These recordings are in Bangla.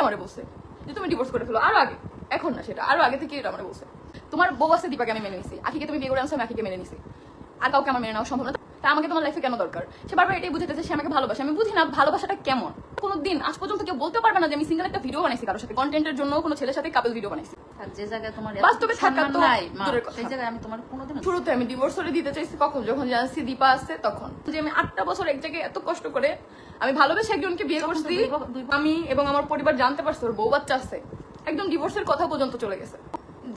আমারে বলছে যে তুমি ডিভোর্স করে ফেলো, আরো আগে, এখন না, সেটা আরো আগে থেকে এটা আমারে বলছে। তোমার বউ আছে দীপাকে আমি মেনে নিছি, আখিকে তুমি বিয়ে করে আনছো আমি আখিকে মেনে নিছি, আর কাউকে আমার মেনে নেওয়া সম্ভব না। তা আমাকে তোমার লাইফে কেন দরকার? সে বারবার এটাই বুঝাতেছে সে আমাকে ভালোবাসে। আমি বুঝি না ভালোবাসাটা কেমন। কোনোদিন আজ পর্যন্ত কেউ বলতে পারবে না যে আমি সিঙ্গেল একটা ভিডিও বানাইছি কারোর সাথে, কন্টেন্টের জন্য কোনো ছেলের সাথে কাপল ভিডিও বানাইছি। যে জায়গায় তোমার বাস্তবে থাকা তো দূরের কথা। সেই জায়গায় আমি তোমার কোনোদিন শুরুতে আমি ডিভোর্স করে দিতে চাইছি কখন, যখন জানছি দীপা আছে তখন, যে আমি 8টা বছর এক জায়গায় এত কষ্ট করে আমি ভালোবেসে একজনকে বিয়ে করছি, আমি এবং আমার পরিবার জানতে পারছে ওর বউ বাচ্চা আছে, একদম ডিভোর্সের কথা পর্যন্ত চলে গেছে,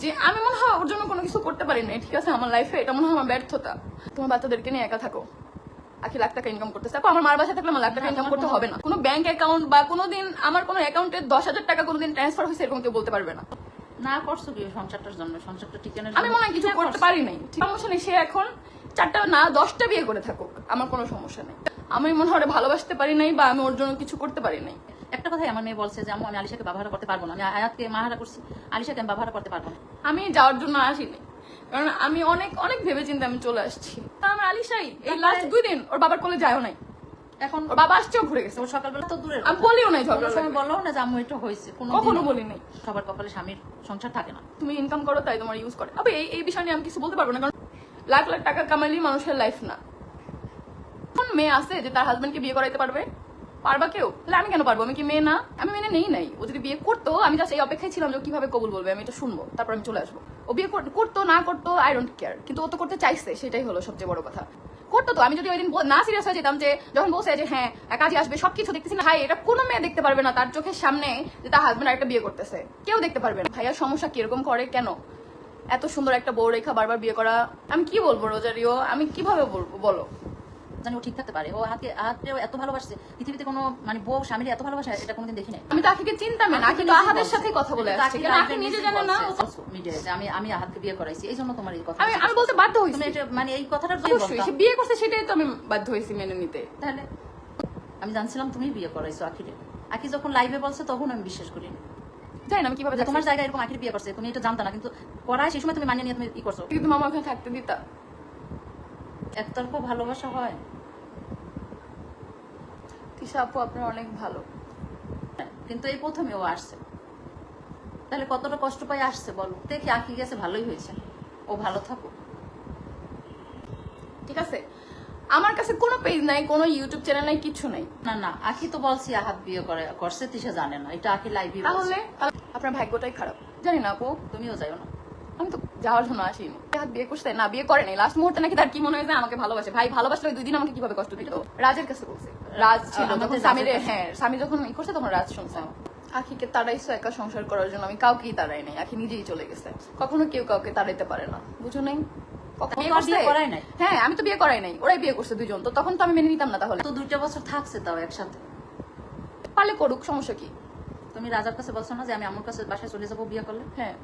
যে আমি মনে হয় ওর জন্য কোনো কিছু করতে পারি না। ঠিক আছে, আমার লাইফে এটা মনে হয় আমার ব্যর্থতা। তোমার বাচ্চাদেরকে নিয়ে একা থাকো, আখি লাখ টাকা ইনকাম করতেছে, আমার মার বাসায় থাকলে আমার লাখ টাকা ইনকাম করতে হবে না। কোনো ব্যাংক অ্যাকাউন্ট বা কোনোদিন আমার কোনো অ্যাকাউন্টে 10,000 টাকা কোনোদিন ট্রান্সফার হয়েছে এরকম কেউ বলতে পারবে না। না করছো কি সংসারটার জন্য, সংসারটা টিকানোর আমি মনে হয় কিছু করতে পারি নাই। সমস্যা নেই, সে এখন 4টা না 10টা বিয়ে করে থাকুক, আমার কোনো সমস্যা নেই। আমি মনে হয় ভালোবাসতে পারি নাই বা আমি ওর জন্য কিছু করতে পারি নাই। একটা কথাই আমার মেয়ে বলছে যে আমি আলিশাকে ব্যবহার করতে পারবো না, আমি আয়াতকে মাহারা করছি, আলিশাকে আমি ব্যবহার করতে পারবো না। আমি যাওয়ার জন্য আসিনি, কারণ আমি অনেক অনেক ভেবে চিন্তে আমি চলে আসছি। আমার আলিশাই এই লাস্ট 2 দিন ওর বাবার কোলে যায়ও নাই, এখন ওর বাবা আসছেও ঘুরে গেছে। ওর সকালবেলা তো দূরের আমি বলিও নাই, ঝগড়া সময় বলো না যে আম্মু এটা হয়েছে, কখনো বলি নাই। সবার কপালে স্বামীর সংসার থাকে না। তুমি ইনকাম করো তাই তোমার ইউজ করে। আবে এই বিষয় নিয়ে আমি কিছু বলতে পারবো না, কারণ লাখ লাখ টাকা কামাইলেই মানুষের লাইফ না। কোন মেয়ে আছে যে তার হাজবেন্ডকে বিয়ে করাইতে পারবে? পারবা কেউ? তাহলে আমি কেন পারবো? আমি কি মেয়ে না? আমি মেনে নেই নাই। ও যদি বিয়ে করতো, আমি জাস্ট এই অপেক্ষায় ছিলাম যে কিভাবে কবুল বলবে, আমি এটা শুনবো, তারপর আমি চলে আসবো। ও বিয়ে করতো না করতো আই ডোন্ট কেয়ার, কিন্তু ও তো করতে চাইছে, সেটাই হলো সবচেয়ে বড় কথা। করতো তো, আমি যদি ওই দিন না সিরিয়াস হয়ে যেতাম, যে যখন বলছে যে হ্যাঁ কাজে আসবে সবকিছু দেখতেছি না, ভাই এটা কোনো মেয়ে দেখতে পারবে না তার চোখের সামনে যে তার হাজবেন্ড আরেকটা বিয়ে করতেছে, কেউ দেখতে পারবে না। ভাইয়ার সমস্যা কিরকম করে, কেন এত সুন্দর একটা বউ রেখা বারবার বিয়ে করা? আমি কি বলবো রোজারিও, আমি কিভাবে বলবো বলো? জানি ও ঠিক থাকতে পারে, ও হাতকেও এত ভালোবাসছে, পৃথিবীতে কোনো মানে বউ স্বামীর এত ভালোবাসে এটা কোনোদিন দেখি নাই। আমি তো আখিকে চিন্তাম না, আখি তো আহাদের সাথে কথা বলে আসছে, কেন আখি নিজে জানে না মিডিয়াতে আমি আহাদকে বিয়ে করাইছি, এই জন্য তোমার এই কথা আমি বলতে বাধ্য হইছি। তুমি এটা মানে এই কথাটার জন্য অবশ্যই সে বিয়ে করছে, সেটাই তো আমি বাধ্য হইছি মেনে নিতে। তাহলে আমি জানছিলাম তুমি বিয়ে করাইছো আখিরে, আখি যখন লাইভে বলছে তখন আমি বিশ্বাস করিনি। জানি না আমি কিভাবে তোমার জায়গায় এরকম আখির বিয়ে করছে, তুমি এটা জানতা না, কিন্তু করায় সেই সময় তুমি মানিয়ে নিয়ে তুমি কি করছো? কিন্তু মামা ওখানে থাকতে দিতা? একতরফা ভালোবাসা হয়। তিশা আপু আপনার অনেক ভালো, কিন্তু এই প্রথমে ও আসছে, তাহলে কতটা কষ্ট পাই আসছে বলো। দেখি আঁকি গেছে, ভালোই হয়েছে, ও ভালো থাকুক। ঠিক আছে, আমার কাছে কোনো পেজ নাই, কোনো ইউটিউব চ্যানেল নাই, কিছু নাই। না না, আঁকি তো বলছি আহাত বিয়ে করছে, তিশা জানে না, এটা আঁকি লাইভে। তাহলে আপনার ভাগ্যটাই খারাপ। জানি না আপু, তুমিও যাইও না, আমি তো যাওয়ার জন্য আসিনি। হাত বিয়ে করছে না, বিয়ে করে নাই, লাস্ট মুহূর্তে নাকি তার কি মনে হয় যে আমাকে ভালোবাসে। ভাই ভালোবাসলে 2 দিন আমাকে কিভাবে কষ্ট দিত? রাজের কাছে বলছে, রাজ ছিল যখন স্বামী যখন ই করছে তখন রাজ শুনছে। আখিকে তাড়াইছো একা সংসার করার জন্য, আমি কাউকেই তাড়াই নাই, আখি নিজেই চলে গেছে। কখনো কেউ কাউকে তাড়াইতে পারে না, বুঝো নাই? হ্যাঁ আমি তো বিয়ে করাই নাই, ওরাই বিয়ে করছে 2 জন, তো তখন তো আমি মেনে নিতাম না। তাহলে তো 2টা বছর থাকছে তাও একসাথে, পারলে করুক, সমস্যা কি? তুমি রাজার কাছে বলছো না যে আমি আমার কাছে বাসায় চলে যাবো বিয়ে করলে? হ্যাঁ।